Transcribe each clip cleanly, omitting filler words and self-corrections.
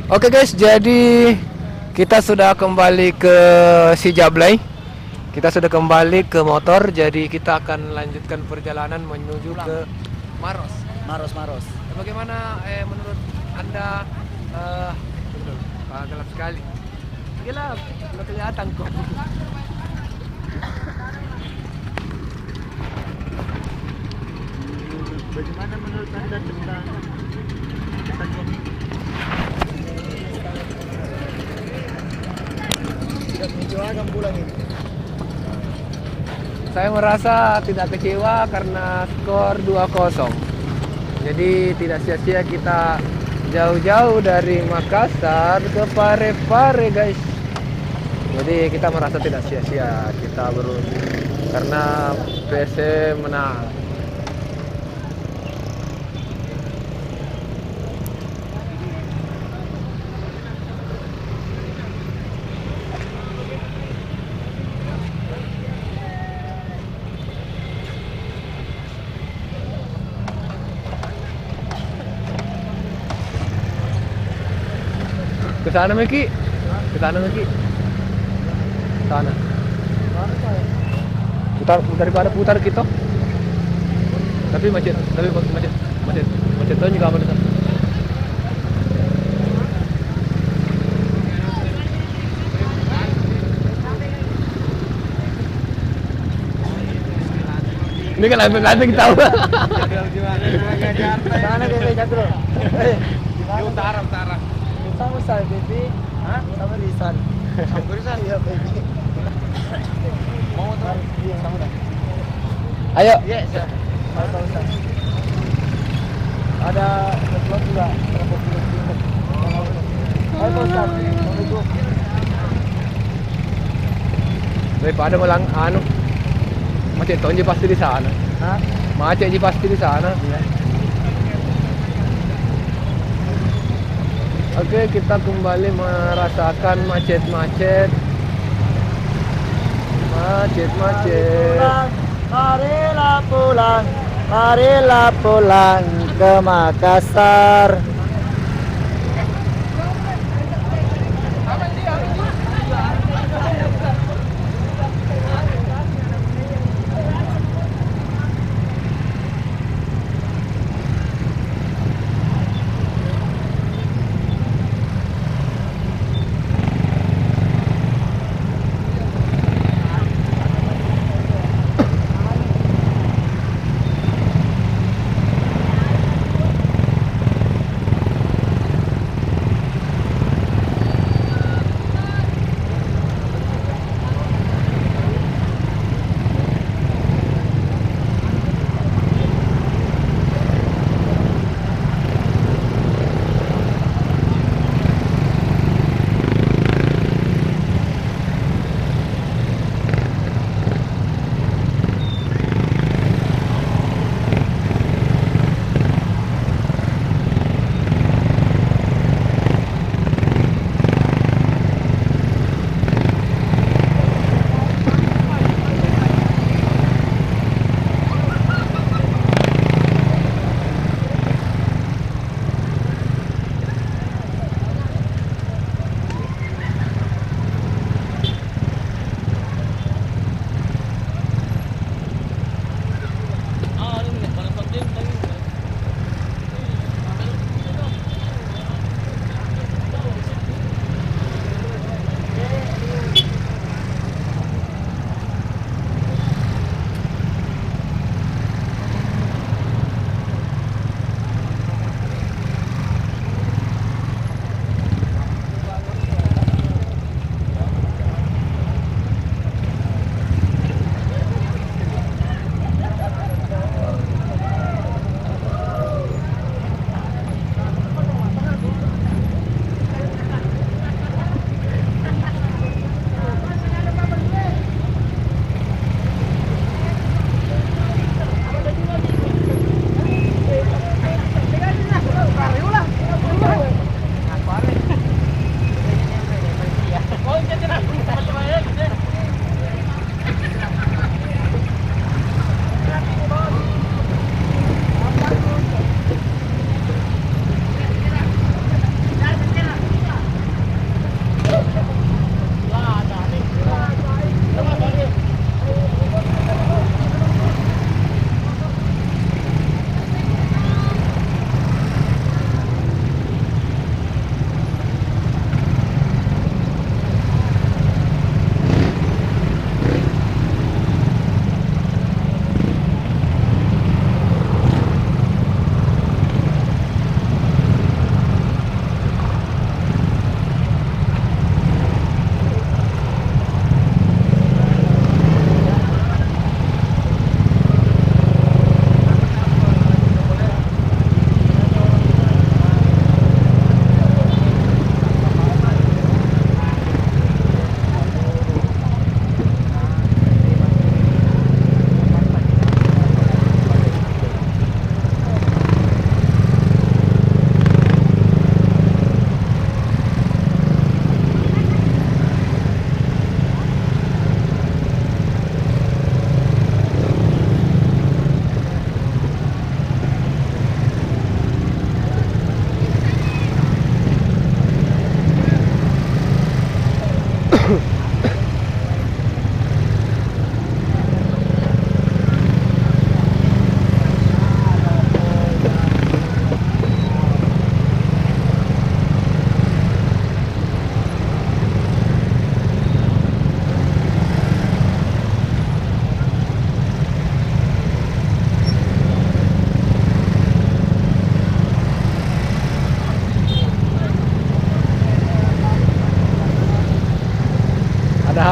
Oke guys, jadi kita sudah kembali ke Sijablay. Kita sudah kembali ke motor, jadi kita akan lanjutkan perjalanan menuju ke Maros. Maros. Bagaimana menurut Anda? Betul, gelap sekali. Gelap, nggak kelihatan kok. Bagaimana menurut Anda tentang ini? Tidak kecewa kan pulang ini? Saya merasa tidak kecewa karena skor 2-0. Jadi tidak sia-sia kita jauh-jauh dari Makassar ke Parepare guys. Jadi kita merasa tidak sia-sia kita beruntung karena PC menang. Ke sana Meki. Ke sana Meki. Sana. Putar daripada putar kita. Tapi macet tuh juga apa nih? Ini kan lantai kita tahu. Sana bebe jatuh. Di utara. Sama saya bebe. Hah? Sama Risan. Sama Risan ya bebe. Mau motor? Iya sama dah. Ayo. Yes. Mau Ustaz. Ada sesuatu juga berapa kilo? Ayo Ustaz. Assalamualaikum. Daripada macet tuh pasti di sana. Hah? Macet pasti di sana. Iya. Oke, kita kembali merasakan macet. Marilah pulang ke Makassar.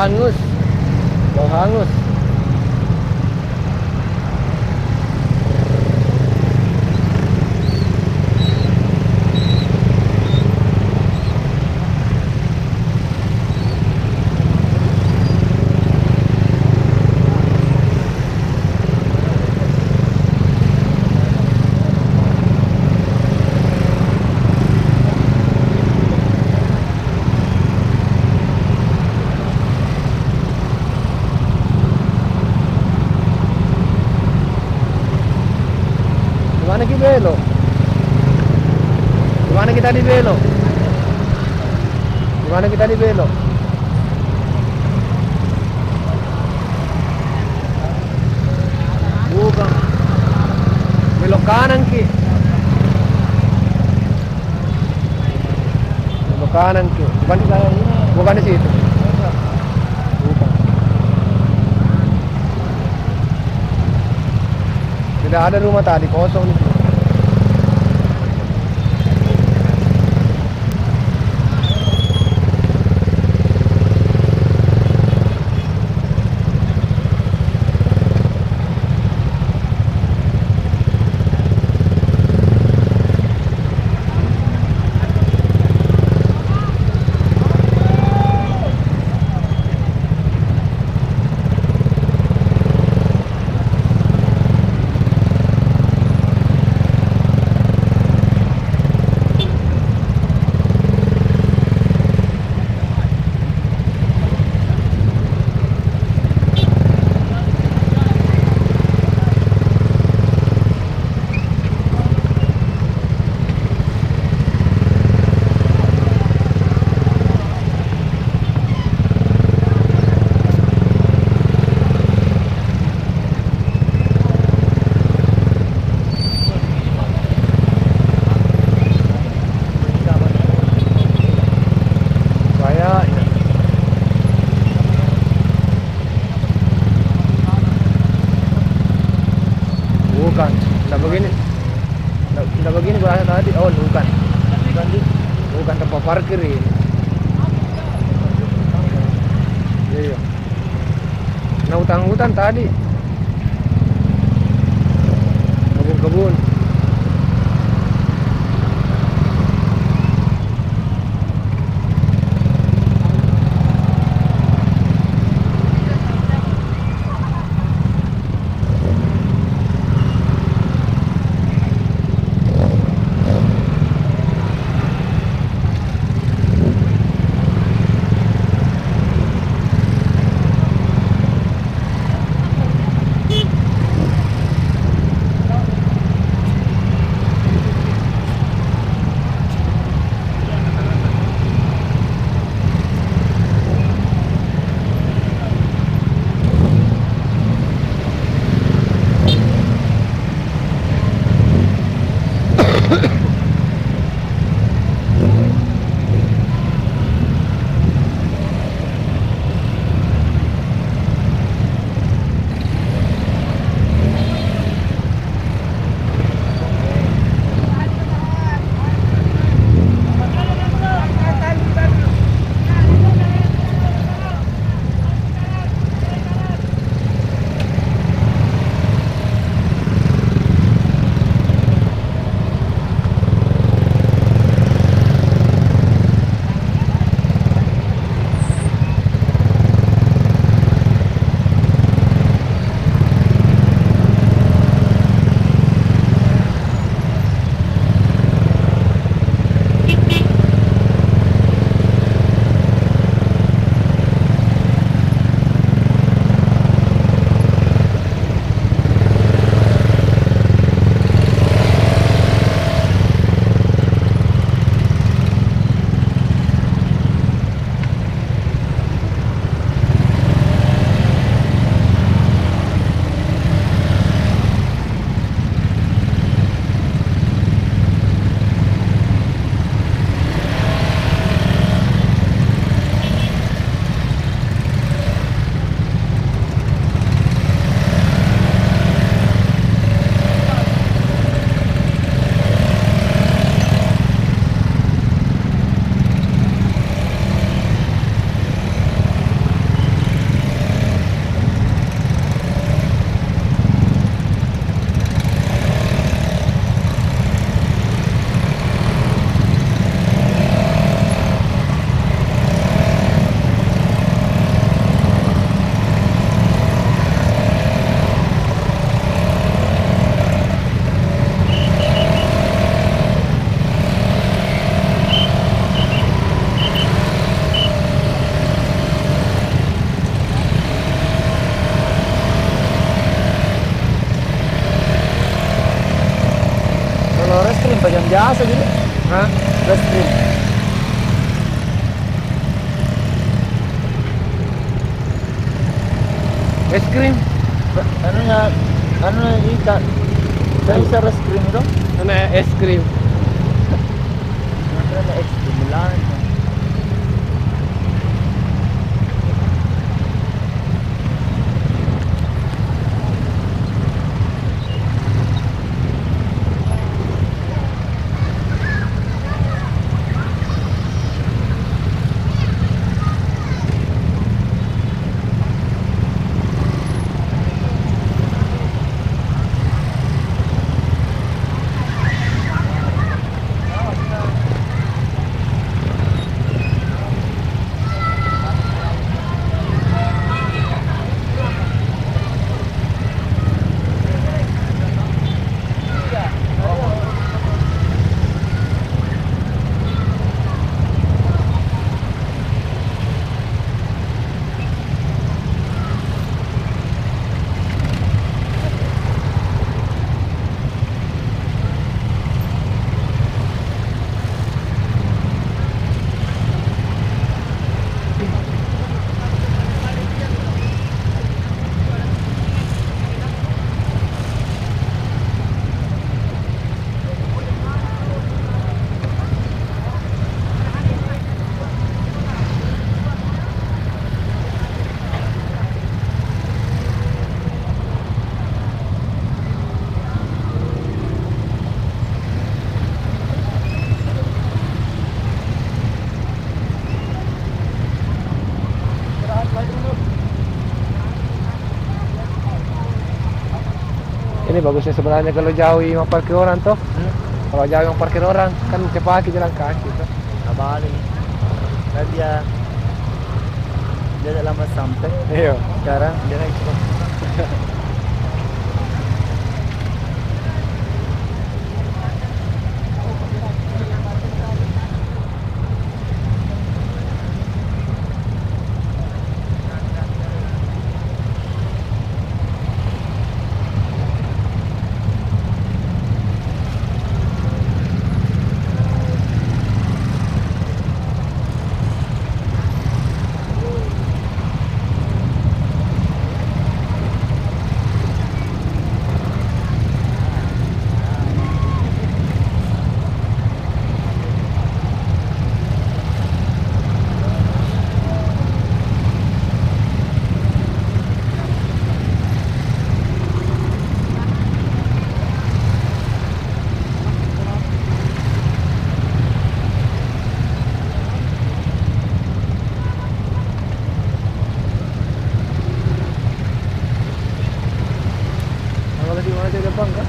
hangus. Bau hangus. Gimana kita belok? Gimana kita di belok? Gimana kita di belok? Bukan. Belok kanan ki. Belok kanan ki. Bukan di sana ini. Bukan di situ. Bukan. Tidak ada rumah tadi kosong nih. Bukan, tidak begini. Tidak begini berasa tadi. Oh, bukan. Bukan tempat parkir ini. Iya. Nah, hutan tadi. Kebun-kebun. Hah? Reskrim. Es krim? Anunya ikan. Saya bisa reskrim dong. Ano es krim? Ada ekstrim lang. Ini bagusnya sebenarnya kalau jauh yang parkir orang tuh. Kalau jauh yang parkir orang kan cepat jalan kaki tuh. Balik. Nah, dia tak lama sampai. Iya. Sekarang dia naik cepat. Kalau di mana di depan kan?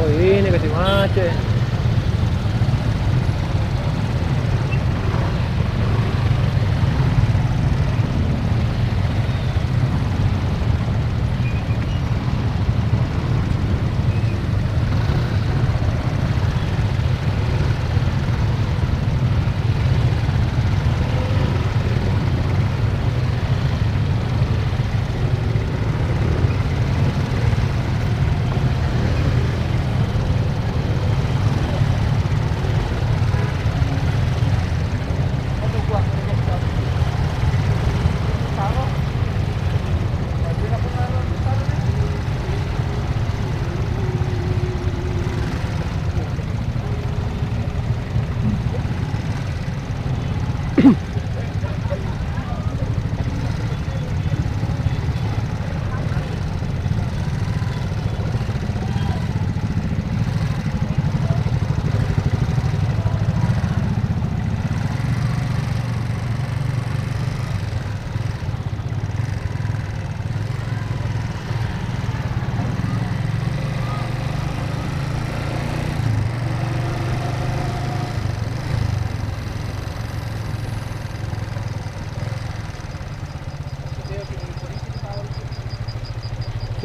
Oh ini kasih macet.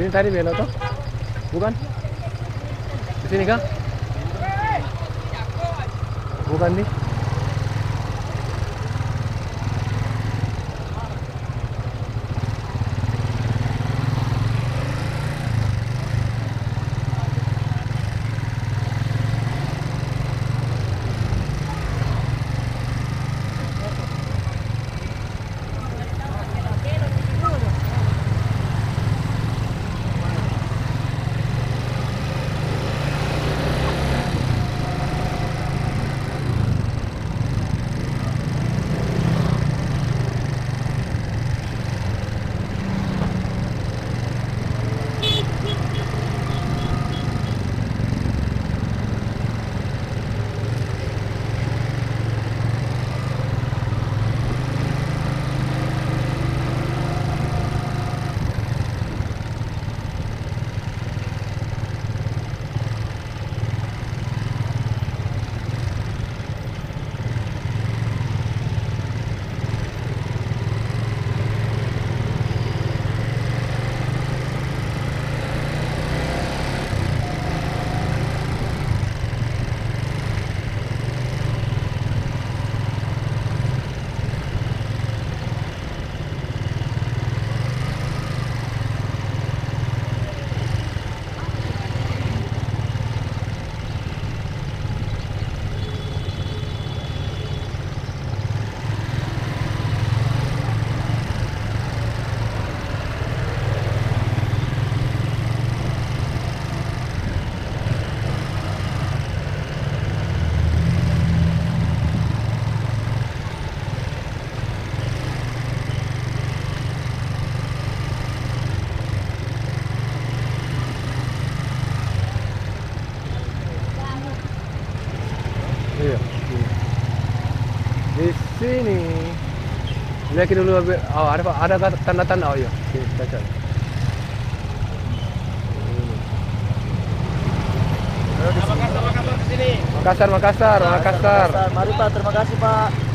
Ini tadi belok tuh? Bukan? Di sini kah? Bukan nih. Iya. Di sini. Lihat dulu. Oh, ada tanda-tanda. Oh iya. Sini kita cari. Makassar ke sini. Makassar. Mari Pak, terima kasih Pak.